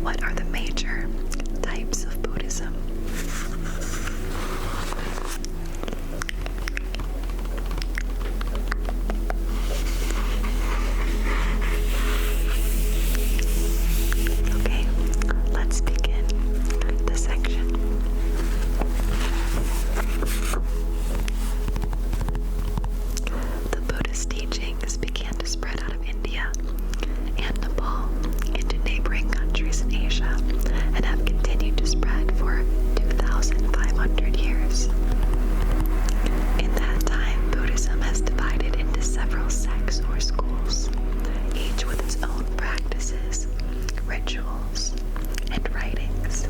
What are the major types of Buddhism? Okay, let's begin the section. The Buddhist teachings began to spread out of India and Nepal into neighboring countries in Asia and have continued to spread for 2,500 years. In that time, Buddhism has divided into several sects or schools, each with its own practices, rituals, and writings.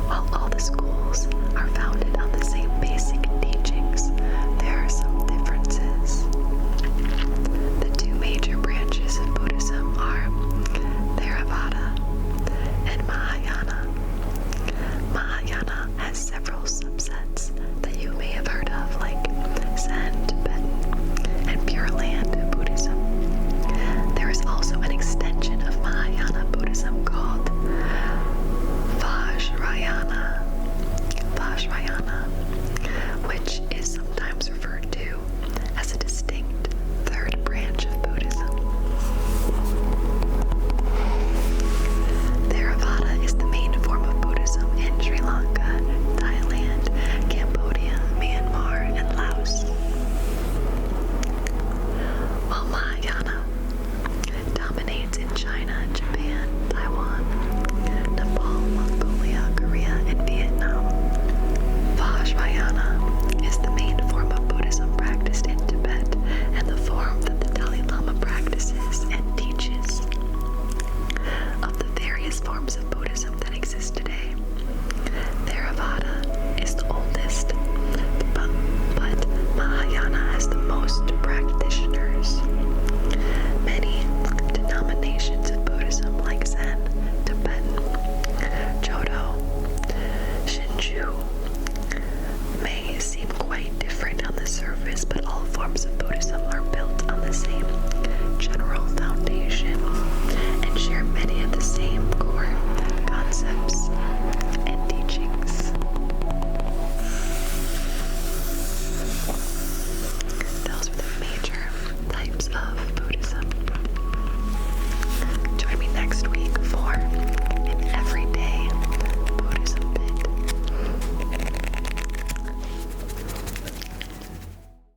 While all the schools are founded on the same basic